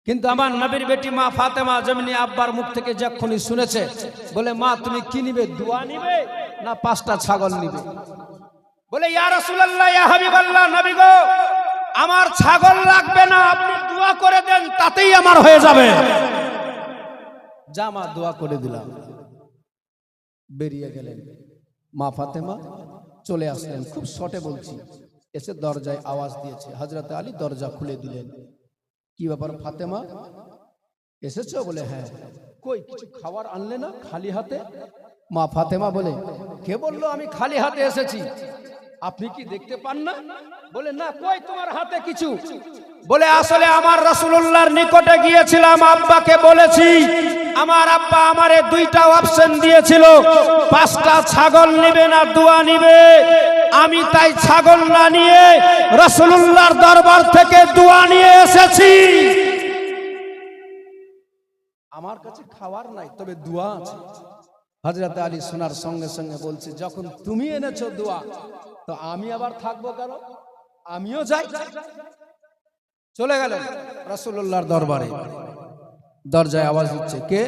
কিন্তু আমার নবীর বেটি মা ফাতেমা যেমনি আব্বার মুখ থেকে যখনই শুনেছে, বলে মা তুমি কি নিবে, দোয়া নিবে না 5টা ছাগল নিবে? বলে ইয়া রাসূলুল্লাহ, ইয়া হাবিবাল্লাহ, নবী গো, আমার ছাগল লাগবে না, আপনি দোয়া করে দেন, তাতেই আমার হয়ে যাবে। যা মা, দোয়া করে দিলাম। বেরিয়ে গেলেন মা ফাতেমা, চলে আসলেন। খুব শর্টে বলছি, এসে দরজায় আওয়াজ দিয়েছে। হযরত আলী দরজা খুলে দিলেন। কি ব্যাপার ফাতেমা, এসেছো? বলে হ্যাঁ। কই কিছু খাবার আনলে না, খালি হাতে? মা ফাতেমা বলে, কে বললো আমি খালি হাতে এসেছি? আপনি কি দেখতে পান না? বলে না, কই তোমার হাতে কিছু? বলে আসলে আমার রাসূলুল্লাহর নিকটে গিয়েছিলাম, আব্বাকে বলেছি, আমার আব্বা আমারে 2টা অপশন দিয়েছিল, 5টা ছাগল নিবে না দোয়া নিবে। আমি তাই ছাগল না নিয়ে রাসূলুল্লাহর দরবার থেকে দোয়া নিয়ে এসেছি। আমার কাছে খাবার নাই, তবে দোয়া আছে। হযরত আলী শোনার সঙ্গে সঙ্গে বলছে, যখন তুমি এনেছো দোয়া, তো আমি আবার থাকবো কেন? আমিও যাই। চলে গেলেন রাসূলুল্লাহর দরবারে। দরজায় আওয়াজ হচ্ছে, কে?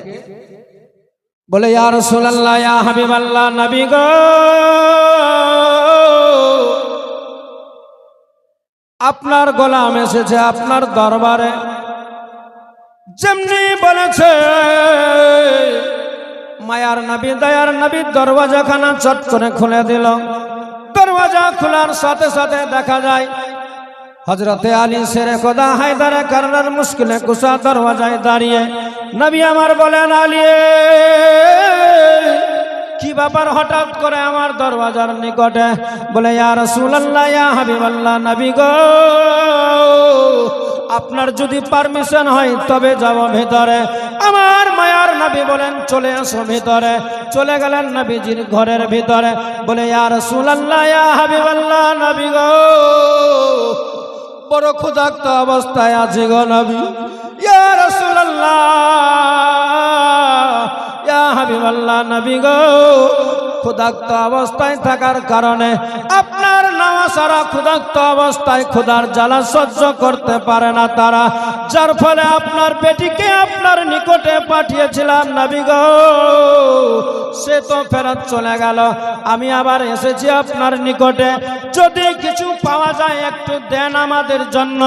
বলে ইয়া রাসূলুল্লাহ, ইয়া হাবিবাল্লাহ, নবী গো, আপনার গোলাম এসেছে আপনার দরবারে। যেমনি বলেছে মায়ার নবী, দয়ার নবী দরওয়াজাখানা চট করে খুলে দিল। দরওয়াজা খোলার সাথে সাথে দেখা যায় হযরতে আলী শেরে খোদা হায়দারে কাররার মুশকিলে কুসা দরওয়াজায় দাঁড়িয়ে। নবী আমার বলেন, আলী কি ব্যাপার হঠাৎ করে আমার দরওয়াজার নিকটে? বলে ইয়া রাসূলুল্লাহ, ইয়া হাবিবাল্লাহ, নবী গো, আপনার যদি পারমিশন হয় তবে যাব ভিতরে। আমার মায়ার নবী বলেন, চলে আসো ভিতরে। চলে গেলেন নবীজির ঘরের ভিতরে। বলে ইয়া রাসূলুল্লাহ, ইয়া হাবিবাল্লাহ, নবী গো, বড় ক্ষুধার্ত অবস্থায় আছি গো নবী। ইয়া রাসূলুল্লাহ, ইয়া হাবিবাল্লাহ, নবী গো, ক্ষুধার্ত অবস্থায় থাকার কারণে আপনার নামা সারা ক্ষুধার্ত অবস্থায় ক্ষুধার জ্বালা সহ্য করতে পারে না তারা, যার ফলে আপনার বেটিকে আপনার নিকটে পাঠিয়েছিলাম নবী গো, সে তো ফেরত চলে গেল। আমি আবার এসেছি আপনার নিকটে, যদি কিছু পাওয়া যায় একটু দেন আমাদের জন্য,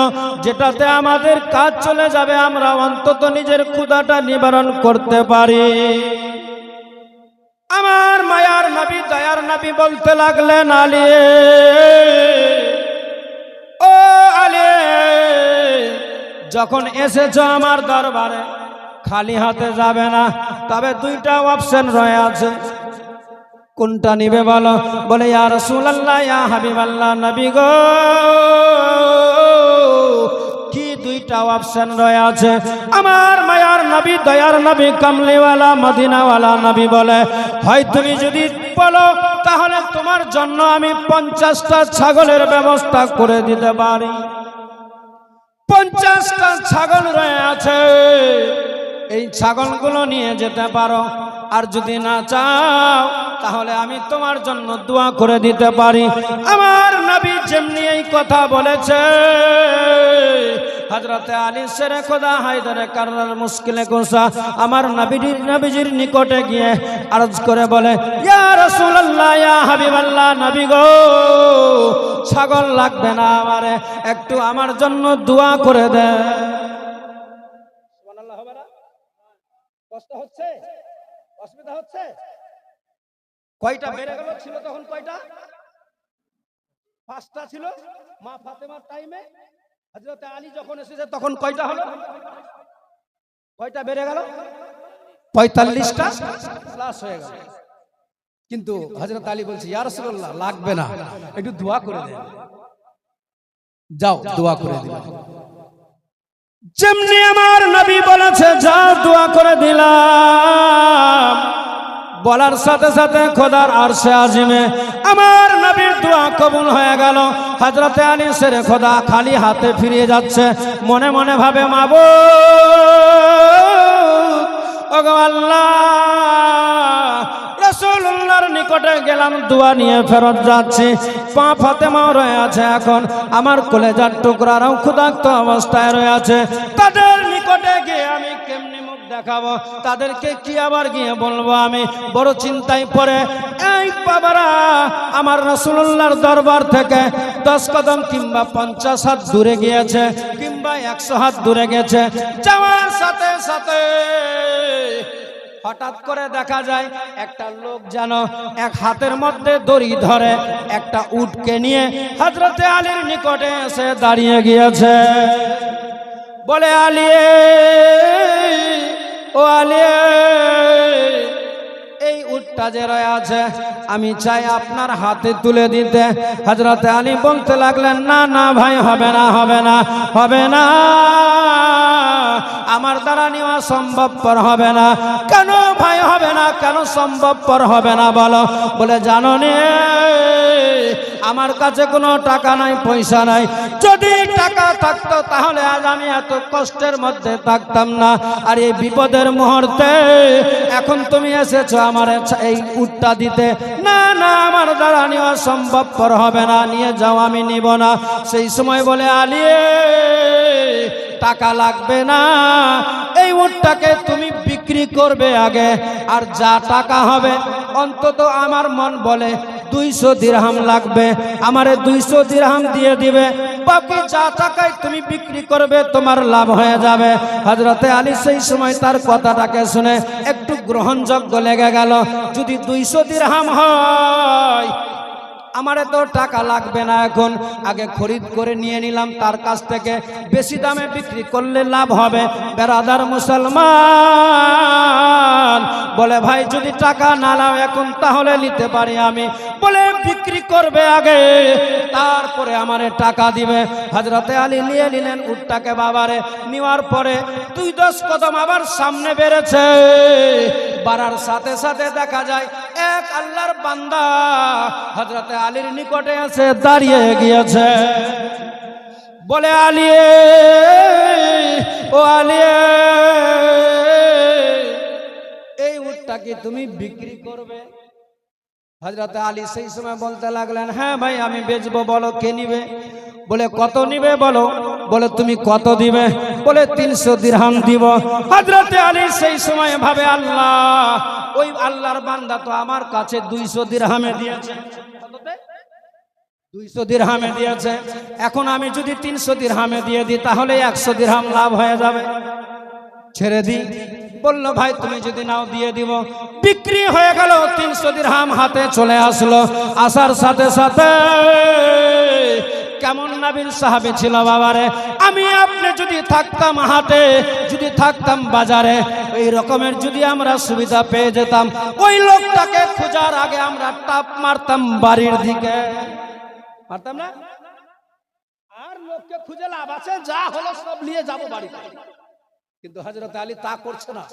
যেটাতে আমাদের কাজ চলে যাবে, আমরা অন্তত নিজের ক্ষুধাটা নিবারণ করতে পারি। আমার মায়ার নবী দয়ার নবী বলতে লাগলেন, আলী, ও আলী, যখন এসেছো আমার দরবারে খালি হাতে যাবে না, তবে 2টা অপশন রয়ে আছে। কোনটা নিবে বলো? বলে ইয়া রাসূলুল্লাহ, ইয়া হাবিবাল্লাহ, নবী গো, কি 2টা অপশন রয়ে আছে? আমার মায়ার নবী দয়ার নবী কামলিওয়ালা মদিনাওয়ালা নবী বলে, হয় তুমি যদি বলো তাহলে তোমার জন্য আমি 50টা ছাগলের ব্যবস্থা করে দিতে পারি। 50টা ছাগল রয়ে আছে, এই ছাগলগুলো নিয়ে যেতে পারো। আর যদি না চাও তাহলে আমি তোমার জন্য দোয়া করে দিতে পারি। আমার নবী যেমনি এই কথা বলেছে, হযরতে আলী শেরে খোদা হায়দারে কাররার মুশকিলে কুসা আমার নবীজির নিকটে গিয়ে আরজ করে বলে, ইয়া রাসূলুল্লাহ, ইয়া হাবিবাল্লাহ, নবী গো, ছাগল লাগবে না, আমারে একটু আমার জন্য দোয়া করে দে। সুবহানাল্লাহ। হবে না? কষ্ট হচ্ছে, অসুবিধা হচ্ছে? কয়টা বেড়ে গেল? ছিল তখন কয়টা? 5টা ছিল মা ফাতেমার টাইমে। হযরতে আলী যখন এসেছে তখন কয়টা হলো? কয়টা বেড়ে গেল? 45টা প্লাস হয়ে গেল। কিন্তু হযরত আলী বলছে, ইয়া রাসূলুল্লাহ, লাগবে না, একটু দোয়া করে দেন। যাও, দোয়া করে দিলাম। যেমনি আমার নবী বলেছে, যাও দোয়া করে দিলাম, বলার সাথে সাথে খোদার আরশে আজিমে আমার নবীর দোয়া কবুল হয়ে গেল। হযরতে আলী শেরে খোদা খালি হাতে ফিরে যাচ্ছে, মনে মনে ভাবে, মাবুদ, ওগো আল্লাহ, রাসূলুল্লাহর নিকটে গেলাম, দোয়া নিয়ে ফেরত যাচ্ছি, পা ফাতেমাও রয়ে আছে, এখন আমার কলেজার টুকরারাও ক্ষুধার্ত অবস্থায় রয়ে আছে, তাদের নিকটে গিয়ে আমি কেমনি মুখ দেখাবো, তাদেরকে কি আবার গিয়ে বলবো আমি? বড় চিন্তায় পড়ে এই বাবারা আমার রাসূলুল্লাহর দরবার থেকে 10 কদম কিংবা 50 হাত দূরে গিয়েছে, কিংবা 100 হাত দূরে গেছে। যাওয়ার সাথে সাথে হঠাৎ করে দেখা যায় একটা লোক যেন এক হাতের মধ্যে দড়ি ধরে একটা উটকে নিয়ে হযরতে আলীর নিকটে এসে দাঁড়িয়ে গিয়েছে। বলে আলী, ও আলী, এই উটটা যে রয়ে আছে আমি চাই আপনার হাতে তুলে দিতে। হযরতে আলী বলতে লাগলেন, না না ভাই, হবে না, হবে না, হবে না, আমার দ্বারা নেওয়া সম্ভবপর হবে না। কেন ভাই হবে না? কেন সম্ভবপর হবে না বলো? বলে জানো নে, আমার কাছে কোনো টাকা নাই, পয়সা নাই। যদি টাকা থাকতো তাহলে আজ আমি এত কষ্টের মধ্যে থাকতাম না। আর এই বিপদের মুহূর্তে এখন তুমি এসেছো আমার এই উটটা দিতে। না না, আমার দ্বারা নেওয়া সম্ভবপর হবে না, নিয়ে যাও, আমি নিব না। সেই সময় বলে আলী, টাকা লাগবে না, এই উটটাকে তুমি বিক্রি করবে আগে, আর যা টাকা হবে অন্তত আমার মন বলে 200 দিরহাম লাগবে, আমারে 200 দিরহাম দিয়ে দিবে, বাকি যা টাকায় তুমি বিক্রি করবে তোমার লাভ হয়ে যাবে। হযরতে আলী সেই সময় তার কথাটাকে শুনে একটু গ্রহণযোগ্য লেগে গেল। যদি 200 দিরহাম হয় আমারে তো টাকা লাগবে না, এখন আগে খরিদ করে নিয়ে নিলাম তার কাছ থেকে, বেশি দামে বিক্রি করলে লাভ হবে। বেরাদার মুসলমান বলে, ভাই যদি টাকা না নাও এখন তাহলে নিতে পারি আমি। বলে বিক্রি করবে আগে, তারপরে আমারে টাকা দিবে। হযরতে আলী নিয়ে নিলেন উটটাকে বাবারে। নেওয়ার পরে 2-10 কদম আবার সামনে বেড়েছে। বাড়ার সাথে সাথে দেখা যায় এক আল্লাহর বান্দা হযরতে আলীর নিকটে এসে দাঁড়িয়ে গিয়েছে। বলে আলী, ও আলী, এই উটটা কি তুমি বিক্রি করবে? হযরতে আলী সেই সময় বলতে লাগলেন, হ্যাঁ ভাই আমি বেচবো, বলো কে নিবে? বলে কত নিবে বলো? বলে তুমি কত দিবে? বলে 300 দিরহাম দিব। হযরতে আলী সেই সময় ভাবে, আল্লাহ, ওই আল্লাহর বান্দা তো আমার কাছে 200 দিরহামে দিয়েছে। 200 দিরহামে দিয়েছে, এখন আমি যদি 300 দিরহামে দিয়ে দিই তাহলে 100 দিরহাম লাভ হয়ে যাবে, ছেড়ে দিই। বললো ভাই তুমি যদি নাও দিয়ে দিব। বিক্রি হয়ে গেল, 300 দিরহাম হাতে চলে আসলো। আসার সাথে সাথে কেমন নবীর সাহাবী ছিল বাবারে, আমি আপনি যদি থাকতাম হাটে, যদি থাকতাম বাজারে, এই রকমের যদি আমরা সুবিধা পেয়ে যেতাম, ওই লোকটাকে খোঁজার আগে আমরা টাপ মারতাম বাড়ির দিকে, পারতাম না? আর লোককে খুঁজে লাভ আছে? যা হলো সব নিয়ে যাব বাড়িতে। কিন্তু হযরত আলী তা করছে না।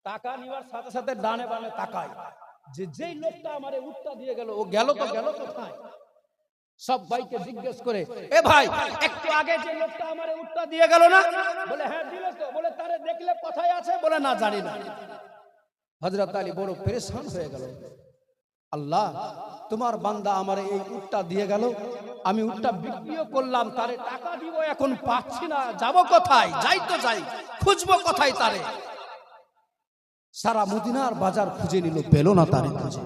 টাকা নেওয়ার সাথে সাথে ডানে বামে তাকায় যে যেই লোকটা আমারে উটটা দিয়ে গেল, ও গেল তো গেল কোথায়? সব ভাইকে জিজ্ঞেস করে, এ ভাই একটু আগে যে লোকটা আমারে উটটা দিয়ে গেল না? বলে হ্যাঁ দিল তো। বলে তারে দেখলে কোথায় আছে? বলে না জানি না। হযরত আলী বড় পেরেশান হয়ে গেল। আল্লাহ, তোমার বান্দা আমার এই উটটা দিয়ে গেল, আমি উটটা বিক্রিও করলাম, তারে টাকা দিব, এখন পাচ্ছি না, যাব কোথায়? যাই তো যাই, খুঁজবো কোথায় তারে? সারা মদিনার বাজার খুঁজে নিল, পেল না তারে খুঁজে।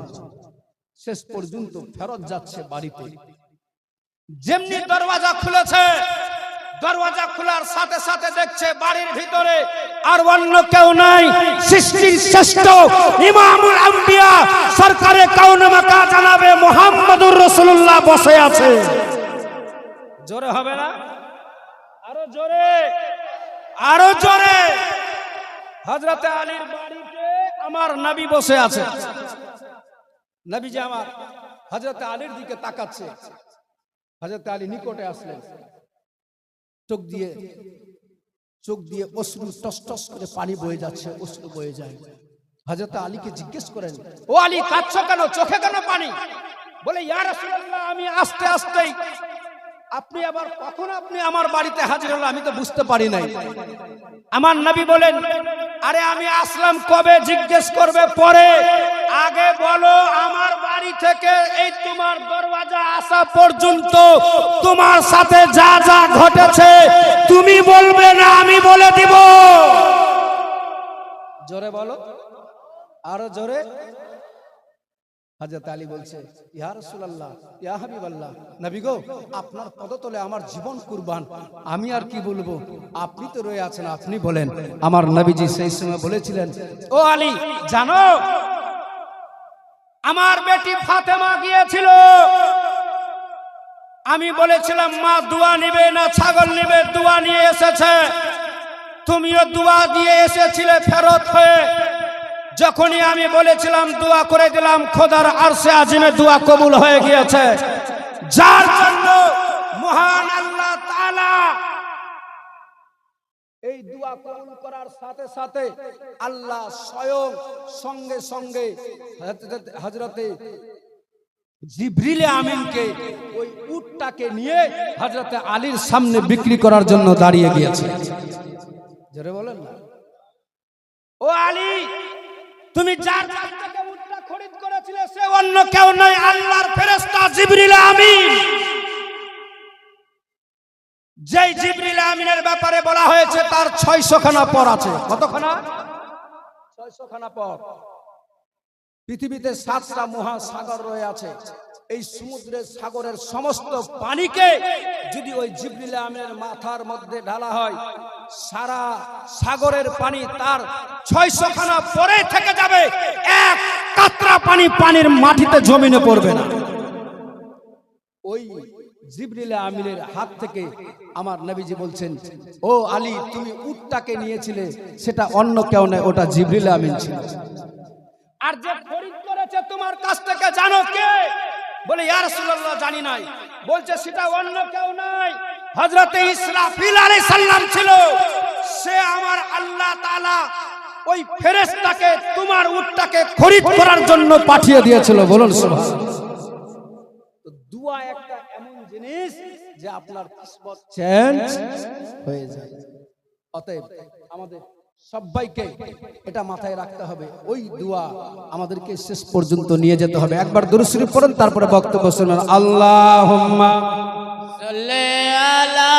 শেষ পর্যন্ত ফেরত যাচ্ছে বাড়িতে। যেমনি দরওয়াজা খুলেছে, দরওয়াজা খোলার সাথে সাথে দেখছে বাড়ির ভিতরে আর অন্য কেউ নাই, সৃষ্টির শ্রেষ্ঠ ইমামুল আম্বিয়া সরকারে কাউন মাকা জানাবে মুহাম্মদুর রাসূলুল্লাহ বসে আছে। জোরে হবে না? আরো জোরে, আরো জোরে। হযরতে আলীর বাড়িতে আমার নবী বসে আছে। নবী যে আমার হযরতে আলীর দিকে তাকাচ্ছে। হযরতে আলী নিকটে আসলেন, চোখ দিয়ে অশ্রু টস টস করে পানি বয়ে যাচ্ছে, অশ্রু বয়ে যায়। হযরতে আলীকে জিজ্ঞেস করেন, ও আলী কাঁদছো কেন? চোখে কেন পানি? বলে ইয়া রাসূলুল্লাহ, আমি আস্তে আস্তেই, আপনি আবার কখন আপনি আমার বাড়িতে হাজির হলেন আমি তো বুঝতে পারি নাই। আমার নবী বলেন, আরে আমি আসলাম কবে জিজ্ঞেস করবে পরে, আগে বলো আমার বাড়ি থেকে এই তোমার দরওয়াজা আসা পর্যন্ত তোমার সাথে যা যা ঘটেছে তুমি বলবে না আমি বলে দিব। জোরে বলো, আরো জোরে। হযরত আলী বলছে, ইয়া রাসূলুল্লাহ, ইয়া হাবিবাল্লাহ, নবী গো, আপনার পদতলে আমার জীবন কুরবান, আমি আর কি বলবো, আপনি তো রয়ে আছেন, আপনি বলেন। আমার নবীজি সেই সময় বলেছিলেন, ও আলী, জানো আমার বেটি ফাতেমা গিয়েছিল, আমি বলেছিলাম মা দোয়া নিবে না ছাগল নিবে, দোয়া নিয়ে এসেছে, তুমিও দোয়া দিয়ে এসেছিলে ফেরত হয়ে। যখনই আমি বলেছিলাম দোয়া করে দিলাম, খোদার আরশে আজিমে দোয়া কবুল হয়ে গিয়েছে, যার জন্য মহান আল্লাহ তাআলা এই দোয়া কবুল করার সাথে সাথে আল্লাহ স্বয়ং সঙ্গে সঙ্গে হযরতে জিবরিল আমিনকে ওই উটটাকে নিয়ে হযরতে আলীর সামনে বিক্রি করার জন্য দাঁড়িয়ে গিয়েছে। জোরে বলেন না। ও আলী, তুমি যার কাছ থেকে উটটা খরিদ করেছিলে সে অন্য কেউ নয়, আল্লাহর ফেরেশতা জিবরিল আমিন। যেই জিবরিল আমিনের ব্যাপারে বলা হয়েছে তার 600 খানা পর আছে। কতখানা? 600 খানা পর। পৃথিবীতে 7টা মহাসাগর রয়ে আছে। এই সমুদ্রের সাগরের সমস্ত পানিকে যদি ওই জিবরিল আমিনের মাথার মধ্যে ঢালা হয়, সারা সাগরের পানি তার 600 খানা পরে থেকে যাবে, এক কাতরা পানি পানির মাটিতে জমিনে পড়বে না। ওই জিবরিল আমিনের হাত থেকে আমার নবীজি বলছেন, ও আলী, তুমি উটটাকে নিয়েছিলে, সেটা অন্য কেউ নয়, ওটা জিবরিল আমিন ছিল। আর যে খরিদ করেছে তোমার কাছ থেকে জানো কে? বলে, ইয়া রাসূলুল্লাহ, জানি নাই। বলছে, সেটা অন্য কেউ নয়, হযরতে ইসরাফিল আলাইহিস সালাম ছিল। সে আমার আল্লাহ তাআলা ওই ফেরেশতাকে তোমার উটটাকে খরিদ করার জন্য পাঠিয়ে দিয়েছিল। বলুন সুবহানাল্লাহ। তো দোয়া একটা এমন জিনিস যে আপনার কিসমত চেঞ্জ হয়ে যায়। অতএব আমাদের সবাইকে এটা মাথায় রাখতে হবে, ওই দোয়া আমাদেরকে শেষ পর্যন্ত নিয়ে যেতে হবে। একবার দুরূদ শরীফ পড়ুন, তারপরে বক্তব্য শুনুন। আল্লাহুম্মা সাল্লি আলা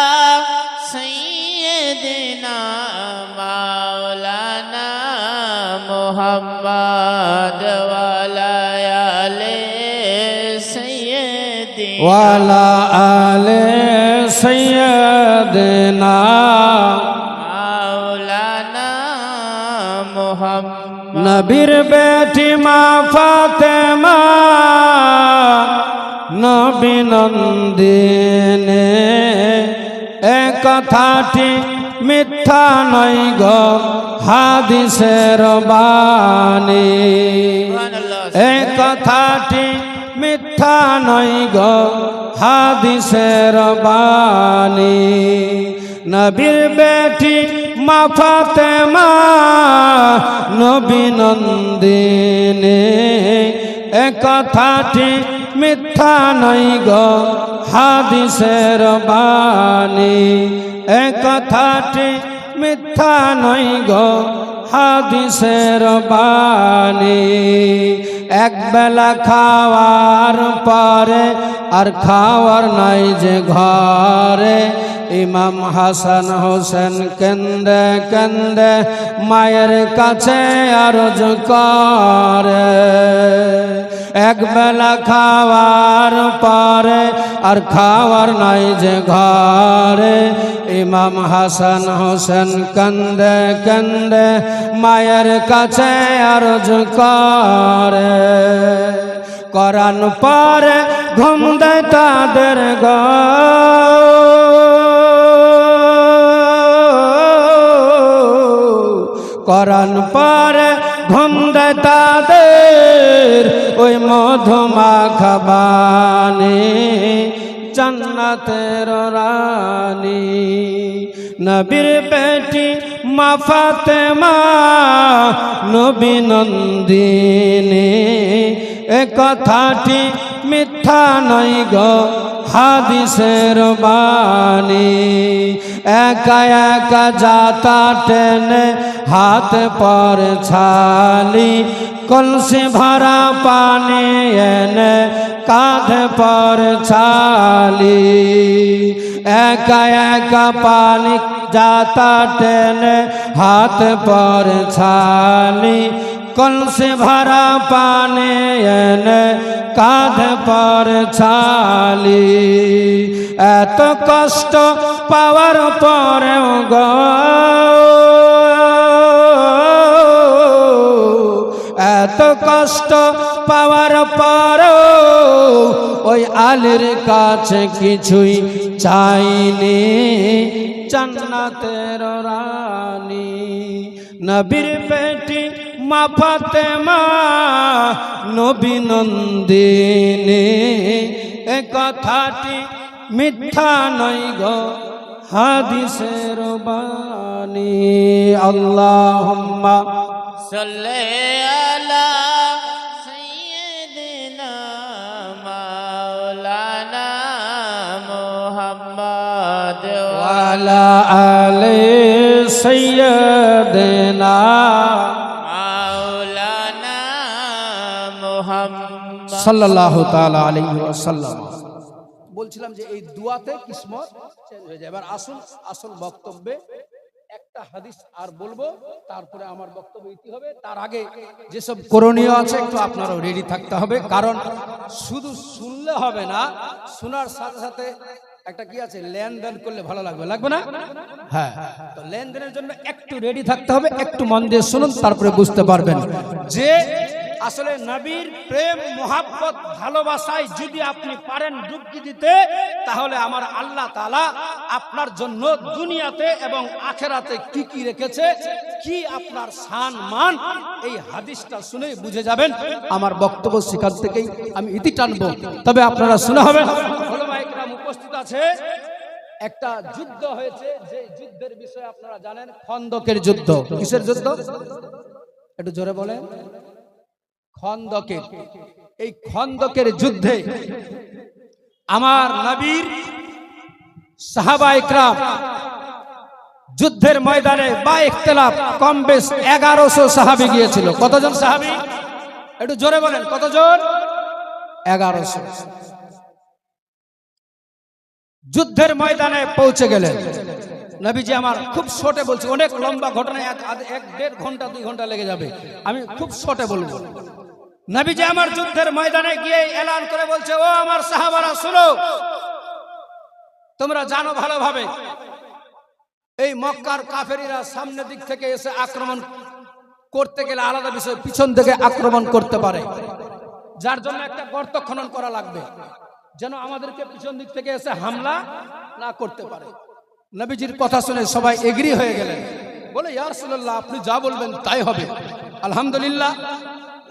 সাইয়্যিদিনা মাওলানা মুহাম্মদ ওয়া আলা আলি সাইয়্যিদিনা ওয়া আলা আলি সাইয়্যিদিনা নবীর বেটি মা ফাতেমা নবী নন্দিনী, এ কথাটি মিথ্যা নয় গো হাদিসের বাণী, এ কথাটি মিথ্যা নয় গো হাদিসের বাণী। নবীর বেটি মা ফাতেমা নবী নন্দিনী, এ কথাটি মিথ্যা নয় গো হাদিসের বাণী, এ কথাটি মিথ্যা নয় গো হাদিসের বাণী। এক বেলা খাওয়ার পরে আর খাওয়ার নাই যে ঘরে, ইমাম হাসান হোসেন কেন্দে কেন্দে মায়ের কাছে আরজ করে। এক বেলা খাওয়ার পরে আর খাওয়ার নাই যে ঘরে, ইমাম হাসান হোসেন কান্দে কান্দে মায়ের কাছে আরজ করে। কোরআন পরে ঘুম দেয় তাদের গো, কোরআন পরে ঘুম দেয় তাদের ওই মধুমাখা বাণী, জান্নাতের রানী। নবীর বেটি মা ফাতেমা নবী নন্দিনী, এ কথাটি মিথ্যা নয় গো হাদিসের বাণী। একা একা যাতা টেনে হাত পর ছালি, কলসি ভরা পানি এনে কাঁধে পর ছালি। একা একা পানি जाता टेने हाथ पर छाली कल से भरा पानी एने कांध पर छाली एत कष्ट पावर परेও गो এত কষ্ট পাওয়ার পরও ওই আলীর কাছে কিছুই চাইনি জান্নাতের রানী নবীর বেটি মা ফাতেমা নবী নন্দিনী এ কথাটি মিথ্যা নয় গো হাদিসের বাণী আল্লাহুম্মা सल्ले अला सय्यिदिना मौलाना मुहम्मद वाला आले सय्यिदिना मौलाना मुहम्मद সাল্লাল্লাহু তাআলা আলাইহি ওয়াসাল্লাম। বলছিলাম যে এই দুয়াতে কিসমত চেঞ্জ হয়ে যায়। এবার আসুন আসল বক্তব্যে একটা হাদিস আর বলবো, তারপরে আমার বক্তব্য ইতি হবে। তার আগে যেসব করণীয় আছে একটু আপনারাও রেডি থাকতে হবে, কারণ শুধু শুনলে হবে না, শোনার সাথে সাথে একটা কি আছে, লেনদেন করলে ভালো লাগবে, লাগবে না? হ্যাঁ, তো লেনদেনের জন্য একটু রেডি থাকতে হবে। একটু মন দিয়ে শুনুন, তারপরে বুঝতে পারবেন যে আসলে নবীর প্রেম মোহাব্বত ভালোবাসায় যদি আপনি পারেন ডুবকি দিতে, তাহলে আমার আল্লাহ তাআলা আপনার জন্য দুনিয়াতে এবং আখেরাতে কি কি রেখেছে, কি আপনার শান মান, এই হাদিসটা শুনে বুঝে যাবেন। আমার বক্তব্য সেখান থেকেই আমি ইতি টানবো, তবে আপনারা শুনে হবে। ওলামায়ে কেরাম উপস্থিত আছে। একটা যুদ্ধ হয়েছে, যে যুদ্ধের বিষয়ে আপনারা জানেন, খন্দকের যুদ্ধ। কিসের যুদ্ধ একটু জোরে বলেন? খন্দকের। এই খন্দকের যুদ্ধে আমার নবীর সাহাবায়ে কেরাম যুদ্ধের ময়দানে বা ইখতিলাফ কম বেশ 1100 সাহাবী গিয়েছিল। কতজন সাহাবী একটু জোরে বলেন? কতজন? 1100। যুদ্ধের ময়দানে পৌঁছে গেলেন নবীজি। আমার খুব শর্টে বলছি, অনেক লম্বা ঘটনা, 1-1.5 ঘন্টা 2 ঘন্টা লেগে যাবে, আমি খুব শর্টে বলবো। নবীজি আমার যুদ্ধের ময়দানে গিয়ে এলান করে বলছে, ও আমার সাহাবারা শুনো, তোমরা জানো ভালোভাবে এই মক্কার কাফেরীরা সামনের দিক থেকে এসে আক্রমণ করতে গেলে আলাদা বিষয়, পিছন থেকে আক্রমণ করতে পারে, যার জন্য একটা গর্ত খনন করা লাগবে, যেন আমাদেরকে পিছন দিক থেকে এসে হামলা না করতে পারে। নবীজির কথা শুনে সবাই এগ্রি হয়ে গেলেন, বলে ইয়া রাসূলুল্লাহ, আপনি যা বলবেন তাই হবে। আলহামদুলিল্লাহ,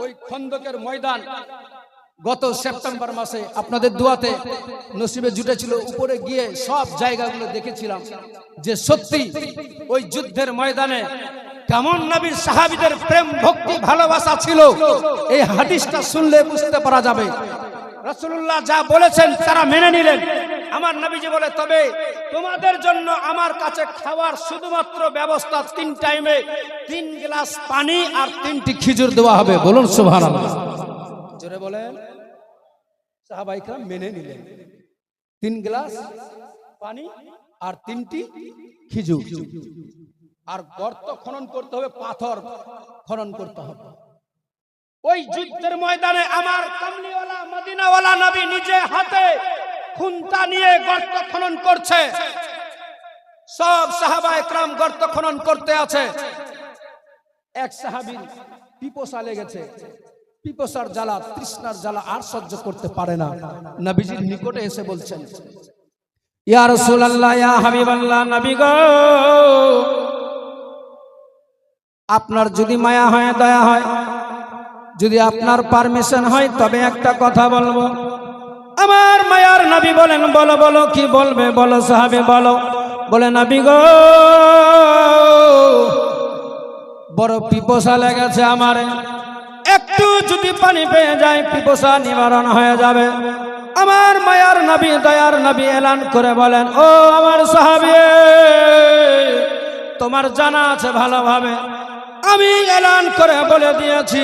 ওই খন্দকের ময়দান গত সেপ্টেম্বর মাসে আপনাদের দোয়াতে নসিবে জুটেছিল। উপরে গিয়ে সব জায়গাগুলো দেখেছিলাম যে সত্যি ওই যুদ্ধের ময়দানে কেমন নবীর সাহাবীদের প্রেম ভক্তি ভালোবাসা ছিল, এই হাদিসটা শুনলে বুঝতে পারা যাবে। রাসূলুল্লাহ যা বলেছেন তারা মেনে নিলেন। আমার নবীজি বলে, তবে তোমাদের জন্য আমার কাছে খাওয়ার শুধুমাত্র ব্যবস্থা 3 টাইমে 3 গ্লাস পানি আর 3টি খেজুর দেওয়া হবে। বলুন সুবহানাল্লাহ, জোরে বলেন। সাহাবায়ে কেরাম মেনে নিলেন, 3 গ্লাস পানি আর 3টি খেজুর। আর গর্ত খনন করতে হবে, পাথর খনন করতে হবে। ওই যুদ্ধের ময়দানে আমার কামলিওয়ালা মদিনাওয়ালা নবী নিজে হাতে খুন্তা নিয়ে গর্ত খনন করছে। সব সাহাবায়ে কেরাম গর্ত খনন করতে আছে। এক সাহাবীর পিপাসা লেগেছে, পিপাসার জ্বালা, তৃষ্ণার জ্বালা আর সহ্য করতে পারে না। নবীজির নিকটে এসে বলছেন, ইয়া রাসূলুল্লাহ, ইয়া হাবিবাল্লাহ, নবী গো, আপনার যদি মায়া হয়, দয়া হয়, যদি আপনার পারমিশন হয়, তবে একটা কথা বলবো। আমার মায়ার নবী বলেন, বলো বলো, কি বলবে বলো সাহাবী, বলো। বলে, নবী গো, বড় পিপাসা লেগেছে আমার, একটু যদি পানি পেয়ে যায় পিপাসা নিবারণ হয়ে যাবে। আমার মায়ার নবী, দয়ার নবী এলান করে বলেন, ও আমার সাহাবী, তোমার জানা আছে ভালোভাবে, আমি এলান করে বলে দিয়েছি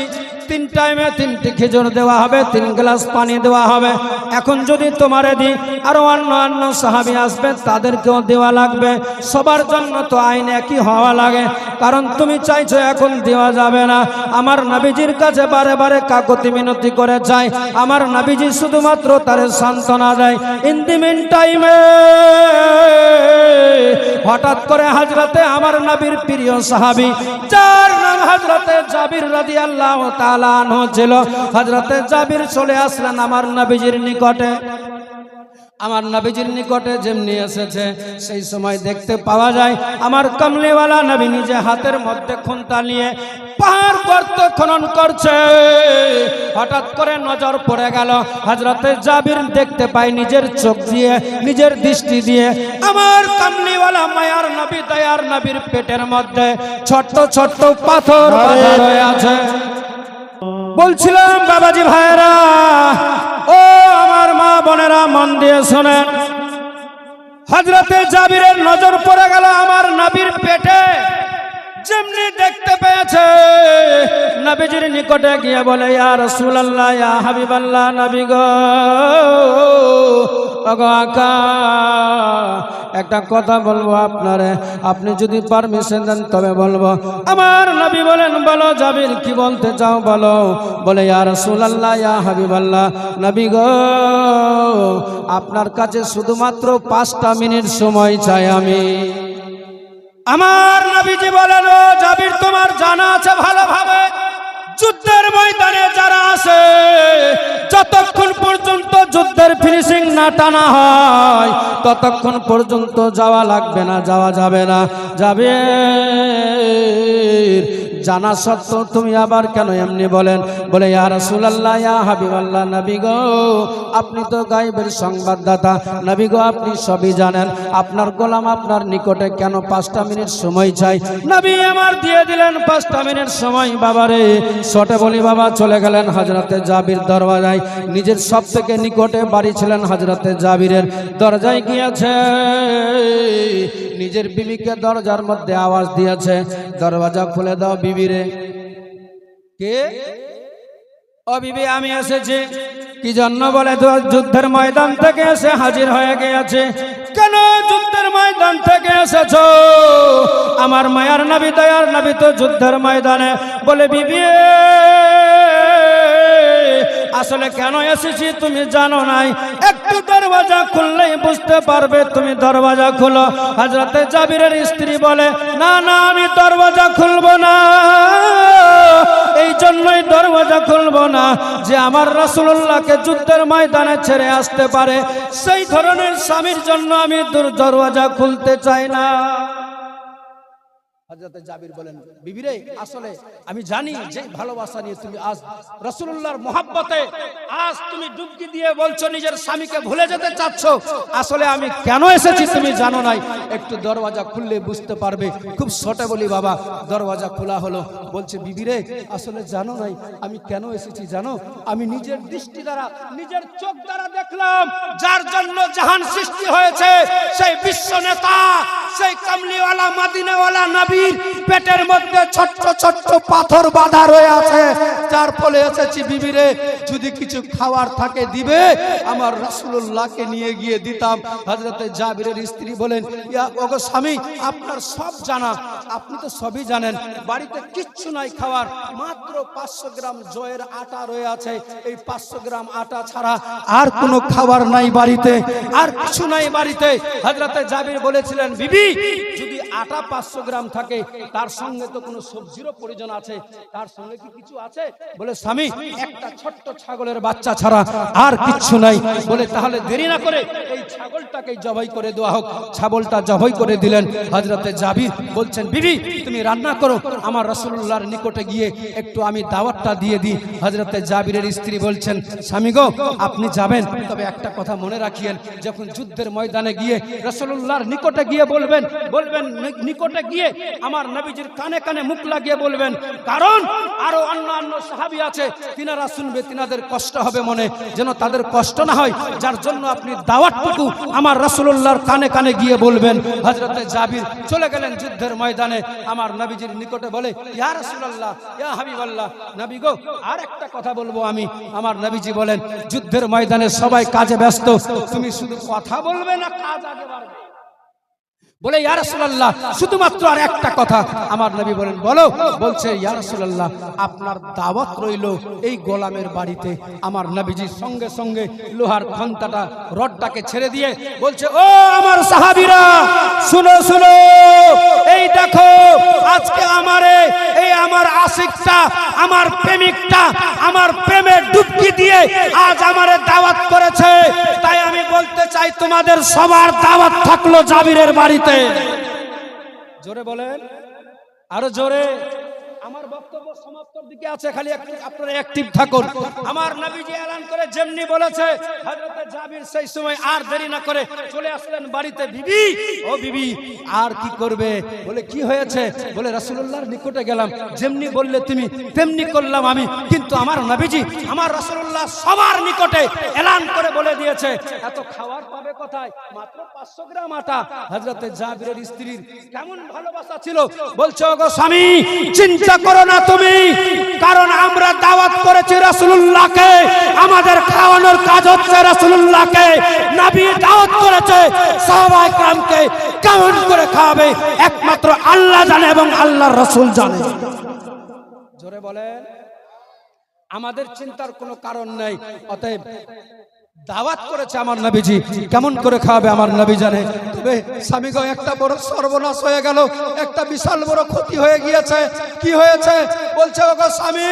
3 টাইমে 3টি খেজুর দেওয়া হবে, 3 গ্লাস পানি দেওয়া হবে। এখন যদি তোমারে দিই আরো অন্য সাহাবী আসবে, তাদেরকেও দেওয়া লাগবে। সবার জন্য তো আইন একই হওয়া লাগে, কারণ তুমি চাইছো এখন দেওয়া যাবে না। আমার নবীজির কাছে বারে বারে কাকুতি মিনতি করে চাই, আমার নবীজি শুধুমাত্র তার সান্ত্বনা দেয়। ইন দি মিন টাইমে হঠাৎ করে হযরতে আমার নবীর প্রিয় সাহাবী, যার নাম হযরতে জাবির রাদিয়াল্লাহু তাআলা আনহু ছিল, হযরতে জাবির চলে আসলেন আমার নবীজির নিকটে। আমার নবীজির নিকটে যেমনি এসেছে, সেই সময় দেখতে পাওয়া যায় আমার কামলিওয়ালা নবী নিজে হাতের মধ্যে খুন্তা নিয়ে পাহাড় গর্ত খনন করছে। হঠাৎ করে নজর পড়ে গেল, হযরতে জাবির দেখতে পায় নিজের চোখ দিয়ে, নিজের দৃষ্টি দিয়ে আমার কামলিওয়ালা মায়ার নবী দয়ার নবীর পেটের মধ্যে ছোট্ট ছোট্ট পাথর বাঁধা রয়ে আছে। বলছিলাম বাবাজি ভাইরা, ও আমার মা বোনেরা, মন দিয়ে শোনেন। হযরতে জাবিরের নজর পড়ে গেল আমার নবীর পেটে। যেমনি দেখতে পেয়েছে, নবীজির নিকটে গিয়ে বলে, ইয়া রাসূলুল্লাহ, ইয়া হাবিবাল্লাহ, নবী গো, ওগো আকা, একটা কথা বলবো আপনারে, আপনি যদি পারমিশন দেন তবে বলবো। আমার নবী বলেন, বলো জাবির, কি বলতে চাও বলো। বলে, ইয়া রাসূলুল্লাহ, ইয়া হাবিবাল্লাহ, নবী গো, আপনার কাছে শুধুমাত্র 5টা মিনিট সময় চাই আমি। আমার নবীজি বলেন, ও জাবির, তোমার জানা আছে ভালোভাবে, যুদ্ধের ময়দানে যারা আসে, যতক্ষণ পর্যন্ত যুদ্ধের ফিনিশিং না টানা হয় ততক্ষণ পর্যন্ত যাওয়া লাগবে না, যাওয়া যাবে না। জাবির, জানা সত্ত্বেও তুমি আবার কেন এমনি বলেন? বলে, ইয়া রাসূলুল্লাহ, ইয়া হাবিবাল্লাহ, নবী গো, আপনি তো গায়েবের সংবাদদাতা, নবী গো, আপনি সবই জানেন। আপনার গোলাম আপনার নিকটে কেন 5টা মিনিট সময় চাই? নবী আমার দিয়ে দিলেন 5টা মিনিট সময়। বাবারে, ছোটে বলি বাবা, চলে গেলেন হযরতে জাবির দরওয়াজায়। নিজের সব থেকে নিকটে বাড়ি ছিলেন হযরতে জাবিরের, দরজায় গিয়েছে, নিজের বিবিকে দরজার মধ্যে আওয়াজ দিয়েছে, দরওয়াজা খুলে দাও বিবিরে। কে? ও বিবি, আমি এসেছি। কি জন্য? বলে, যুদ্ধের ময়দান থেকে এসে হাজির হয়ে গিয়েছে। কেন যুদ্ধের ময়দান থেকে এসেছো? আমার মায়ার নবী দয়ার নবী তো যুদ্ধের ময়দানে। বলে, বিবি, আসলে কেন এসেছি তুমি জানো নাই, একটু দরওয়াজা খুললেই বুঝতে পারবে, তুমি দরওয়াজা খুলো। হযরতে জাবিরের স্ত্রী বলে, না না, আমি দরওয়াজা খুলবো না। এই জন্যই দরওয়াজা খুলবো না যে আমার রাসূলুল্লাহকে যুদ্ধের ময়দানে ছেড়ে আসতে পারে, সেই ধরনের স্বামীর জন্য আমি দরওয়াজা খুলতে চাই না। হযরতে জাবির বলেন, বিবিরে, আসলে আমি জানি যে ভালোবাসা নিয়ে তুমি আজ রাসূলুল্লাহর মহব্বতে আজ তুমি ডুবকি দিয়ে বলছো নিজের স্বামীকে ভুলে যেতে চাচ্ছ। আসলে আমি কেন এসেছি তুমি জানো নাই, একটু দরওয়াজা খুললে বুঝতে পারবে। খুব ছোটে বলি বাবা, দরওয়াজা খোলা হলো। বলছে, বিবিরে, আসলে জানো নাই আমি কেন এসেছি জানো? আমি নিজের দৃষ্টি দ্বারা, নিজের চোখ দ্বারা দেখলাম, যার জন্য জাহান সৃষ্টি হয়েছে, সেই বিশ্ব নেতা, সেই কামলিওয়ালা মদিনাওয়ালা নবী পেটের মধ্যে ছোট্ট ছোট্ট পাথর বাঁধা রয়ে আছে। যার ফলে এসেছি বিবিরে, যদি কিছু খাওয়ার থাকে দিবে, আমার রাসূলুল্লাহকে নিয়ে গিয়ে দিতাম। হযরতে জাবিরের স্ত্রী বলেন, ইয়া ওগো স্বামী, আপনার সব জানা, আপনি তো সবই জানেন, বাড়িতে কিচ্ছু নাই খাওয়ার, মাত্র 500 গ্রাম জয়ের আটা রয়ে আছে। এই 500 গ্রাম আটা ছাড়া আর কোনো খাবার নাই বাড়িতে, আর কিছু নাই বাড়িতে। হযরতে জাবির বলেছিলেন, বিবি, যদি আটা 500 গ্রাম থাকে, তার সঙ্গে তো কোনো সবজিরও প্রয়োজন আছে, তার সঙ্গে কি কিছু আছে? বলে, স্বামী, একটা ছোট্ট ছাগলের বাচ্চা ছাড়া আর কিচ্ছু নাই। বলে, তাহলে দেরি না করে এই ছাগলটাকে জবাই করে দেওয়া হোক। ছাগলটা জবাই করে দিলেন। হযরতে জাবির বলছেন, বিবি, তুমি রান্না করো, আমার রাসূলুল্লাহর নিকটে গিয়ে একটু আমি দাওয়াতটা দিয়ে দিই। হযরতে জাবিরের স্ত্রী বলছেন, স্বামী গো, আপনি যাবেন, তবে একটা কথা মনে রাখিয়েন, যখন যুদ্ধের ময়দানে গিয়ে রাসূলুল্লাহর নিকটে গিয়ে বলবেন, নিকটে গিয়ে আমার নবীজির কানে কানে মুখ লাগিয়ে বলবেন, কারণ আরো অন্যান্য সাহাবী আছে তিনারা শুনবে, তিনাদের কষ্ট হবে মনে, যেন তাদের কষ্ট না হয়, যার জন্য আপনি দাওয়াতটুকু আমার রাসূলুল্লাহর কানে কানে গিয়ে বলবেন। হযরতে জাবির চলে গেলেন যুদ্ধের ময়দানে, আমার নবীজির নিকটে বলে, ইয়া রাসূলুল্লাহ, ইয়া হাবিবাল্লাহ, নবী গো আর একটা কথা বলবো আমি। আমার নবীজি বলেন, যুদ্ধের ময়দানে সবাই কাজে ব্যস্ত, তুমি শুধু কথা বলবে না কাজ আগে বাড়বে? বলে, ইয়া রাসূলুল্লাহ শুধুমাত্র আর একটা কথা। আমার নবী বলেন, বলো। বলছে, ইয়া রাসূলুল্লাহ আপনার দাওয়াত রইল এই গোলামের বাড়িতে। আমার নবীজি সঙ্গে সঙ্গে লোহার খন্তাটা রডটাকে ছেড়ে দিয়ে বলছে, ও আমার সাহাবীরা শুনো শুনো, এই দেখো আজকে আমার আশিকটা, আমার প্রেমিকটা আমার প্রেমে ডুবকি দিয়ে আজ আমারে দাওয়াত করেছে, তাই আমি বলতে চাই তোমাদের সবার দাওয়াত থাকলো জাবিরের বাড়িতে। জোরে বলেন, আরো জোরে। আমার বক্তব্য সমাপ্তির দিকে আছে, খালি আপনারা অ্যাক্টিভ থাকুন। আমার নবীজি এলান করে যেমনি বলেছে, হযরতে জাবির সেই সময় আর দেরি না করে চলে আসলেন বাড়িতে। বিবি, ও বিবি আর কি করবে? বলে, কি হয়েছে? বলে, রাসূলুল্লাহর নিকটে গেলাম, যেমনি বললে তুমি তেমনি করলাম আমি, কিন্তু আমার নবীজি আমার রাসূলুল্লাহ সবার নিকটে এলান করে বলে দিয়েছে, এত খাবার পাবে কোথায়? মাত্র 500 গ্রাম আটা। হযরতে জাবিরের স্ত্রীর কেমন ভালোবাসা ছিল, বলছে, ওগো স্বামী চিন্তা করো না তুমি, কারণ আমরা দাওয়াত করেছি রাসূলুল্লাহকে, আমাদের খাওয়ানোর কাজ হচ্ছে রাসূলুল্লাহকে। নবী দাওয়াত করেছে সাহাবায়ে কেরামকে, কেমন করে খাওয়াবে একমাত্র আল্লাহ জানে এবং আল্লাহর রাসূল জানে। জোরে বলেন, আমাদের চিন্তার কোনো কারণ নেই। অতএব দাওয়াত করেছে আমার নবীজি, কেমন করে খাওয়াবে আমার নবী জানে। তবে স্বামীগো একটা বড় সর্বনাশ হয়ে গেল, একটা বিশাল বড় ক্ষতি হয়ে গিয়েছে। কি হয়েছে? বলছে, ওগো স্বামী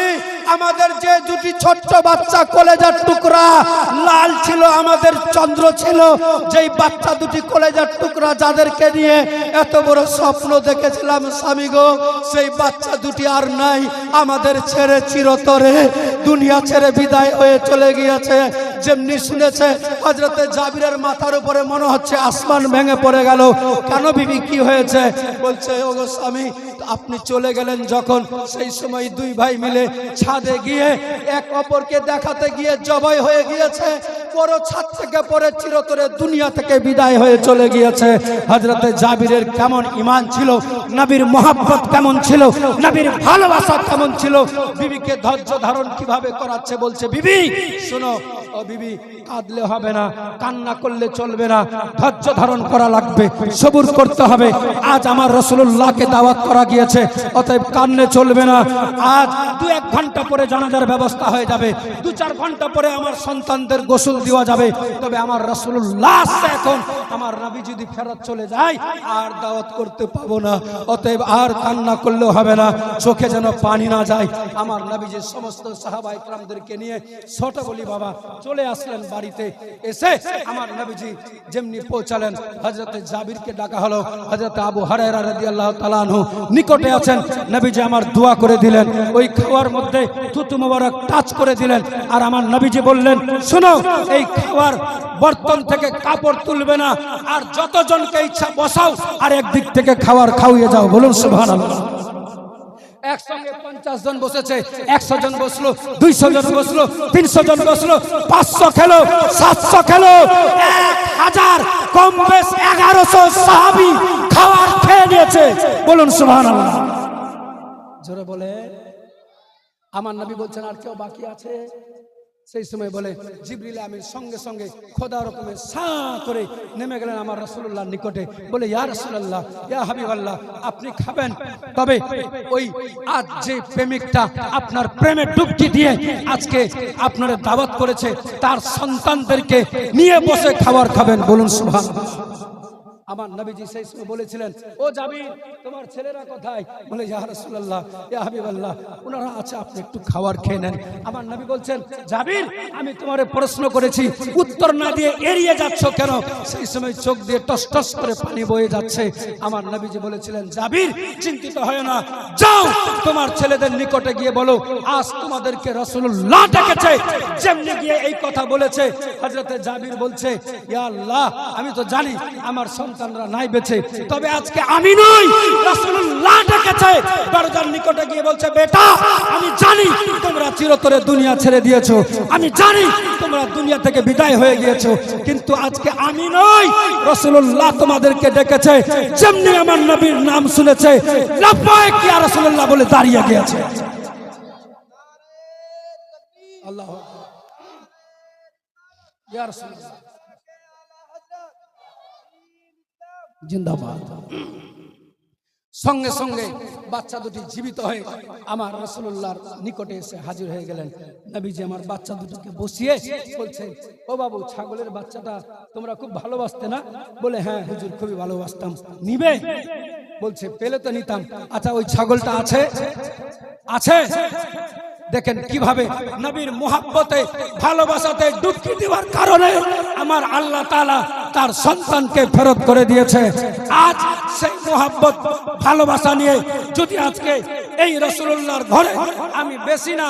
আমাদের যে দুটি ছোট্ট বাচ্চা কলেজার টুকরা লাল ছিল, আমাদের চন্দ্র ছিল, যেই বাচ্চা দুটি কলেজার টুকরা যাদেরকে নিয়ে এত বড় স্বপ্ন দেখেছিলাম স্বামী গো, সেই বাচ্চা দুটি আর নাই, আমাদের ছেড়ে চিরতরে দুনিয়া ছেড়ে বিদায় হয়ে চলে গিয়েছে। যেমনি শুনেছে হযরতে জাবিরের মাথার উপরে মনে হচ্ছে আসমান ভেঙে পড়ে গেল। কেন বিবি, কি হয়েছে? বলছে, ওগো স্বামী আপনি চলে গেলেন যখন, সেই সময় দুই ভাই মিলে ছাদে গিয়ে এক অপরকে দেখাতে গিয়ে জবাই হয়ে গিয়েছে, বড় ছাদ থেকে পড়ে চিরতরে দুনিয়া থেকে বিদায় হয়ে চলে গিয়েছে। হযরতে জাবিরের কেমন ঈমান ছিল, নবীর মহব্বত কেমন ছিল, নবীর ভালোবাসা কেমন ছিল, বিবিকে ধৈর্য ধারণ কিভাবে করাচ্ছে। বলছে, বিবি শোনো, ও বিবি কাঁদলে হবে না, কান্না করলে চলবে না, ধৈর্য ধারণ করা লাগবে, সবুর করতে হবে। আজ আমার রাসূলুল্লাহকে দাওয়াত করা গিয়েছে, অতএব কান্নে চলবে না। আজ 2-1 ঘন্টা পরে জানাজার ব্যবস্থা হয়ে যাবে, 2-4 ঘন্টা পরে আমার সন্তানদের গোসল দেওয়া যাবে। তবে আমার রাসূলুল্লাহ এখন আমার নবী যদি ফেরত চলে যায় আর দাওয়াত করতে পাবো না, অতএব আর কান্না করলেও হবে না, চোখে যেন পানি না যায়। আমার নবীজির সমস্ত সাহাবায়ে কেরামদেরকে নিয়ে ছোট বলি বাবা চলে আসলেন বাড়িতে। এসে আমার নবীজি যেমনি পৌঁছালেন, হযরতে জাবিরকে ডাকা হলো। হযরতে আবু হুরায়রা রাদিয়াল্লাহু তাআলা আনহু নিকটে আছেন। নবীজি আমার দোয়া করে দিলেন, ওই খাওয়ার মধ্যে থুতু মোবারক টাচ করে দিলেন। আর আমার নবীজি বললেন, শোনো এই খাওয়ার বর্তন থেকে কাপড় তুলবে না, আর যতজনকে ইচ্ছা বসাও, আর একদিক থেকে খাবার খাওয়িয়ে যাও। বলুন সুবহানাল্লাহ। একসঙ্গে 50 জন বসেছে, 100 জন বসলো, 200 জন বসলো, 300 জন বসলো, 500 খেলো, 700 খেলো, 1000 কম বেশ 1100 সাহাবী খাবার খেয়ে নিয়েছে। বলুন সুবহানাল্লাহ। জোরে বলে। আমার নবী বলছেন, আর কেউ বাকি আছে? সেই সময় বলে, জিবরিল আমিন সঙ্গে সঙ্গে খোদা রকমের সা করে নেমে গেলেন আমার রাসূলুল্লাহর নিকটে। বলে, ইয়া রাসূলুল্লাহ, ইয়া হাবিবাল্লাহ, আপনি খাবেন, তবে ওই আজ যে প্রেমিকটা আপনার প্রেমে ডুবকি দিয়ে আজকে আপনার দাওয়াত করেছে, তার সন্তানদেরকে নিয়ে বসে খাবার খাবেন। বলুন সুবহানাল্লাহ। আমার নবীজি সেই সময় বলেছিলেন, ও জাবির তোমার ছেলেরা কোথায়? বলে, ইয়া রাসূলুল্লাহ, ইয়া হাবিবাল্লাহ, ওনারা আছে, আপনি একটু খাবার খেয়ে নেন। আমার নবী বলছেন, জাবির আমি তোমারে প্রশ্ন করেছি, উত্তর না দিয়ে এড়িয়ে যাচ্ছ কেন? সেই সময় চোখ দিয়ে টস টস করে পানি বয়ে যাচ্ছে। আমার নবীজি বলেছিলেন, জাবির চিন্তিত হয় না, যাও তোমার ছেলেদের নিকটে গিয়ে বলো আজ তোমাদেরকে রাসূলুল্লাহ ডেকেছে। যেমনি গিয়ে এই কথা বলেছে, হযরতে জাবির বলছে, ইয়া আল্লাহ আমি তো জানি আমার সন্তান সন্তানরা নাই বেঁচে, তবে আজকে আমি নই, রাসূলুল্লাহ ডেকেছে, দরজার নিকটে গিয়ে বলছে, বেটা আমি জানি তোমরা চিরতরে দুনিয়া ছেড়ে দিয়েছো, আমি জানি তোমরা দুনিয়া থেকে বিদায় হয়ে গিয়েছো, কিন্তু আজকে আমি নই, রাসূলুল্লাহ তোমাদেরকে ডেকেছে। যেমনি আমার নবীর নাম শুনেছে লাব্বাইক ইয়া রাসূলুল্লাহ বলে দাঁড়িয়ে গিয়েছে। আল্লাহু আকবার, ইয়া রাসূলুল্লাহ জিন্দাবাদ। সঙ্গে সঙ্গে বাচ্চা দুটি জীবিত হয়ে আমার রাসূলুল্লাহর নিকটে এসে হাজির হয়ে গেলেন। নবীজি আমার বাচ্চা দুটোকে বসিয়ে বলছে, ও বাবু, ছাগলের বাচ্চাটা তোমরা খুব ভালোবাসতে না? বলে, হ্যাঁ হুজুর খুবই ভালোবাসতাম। নিবে? বলছে, পেলে তো নিতাম। আচ্ছা ওই ছাগলটা আছে? আছে। দেখেন কিভাবে নবীর মুহাব্বতে ভালোবাসাতে ডুবকি দেওয়ার কারণে আমার আল্লাহ তাআলা তার সন্তানকে ফেরত করে দিয়েছে। আজ সেই মুহাব্বত ভালোবাসা নিয়ে যদি আজকে এই রাসূলুল্লাহর ঘরে আমি বেশি না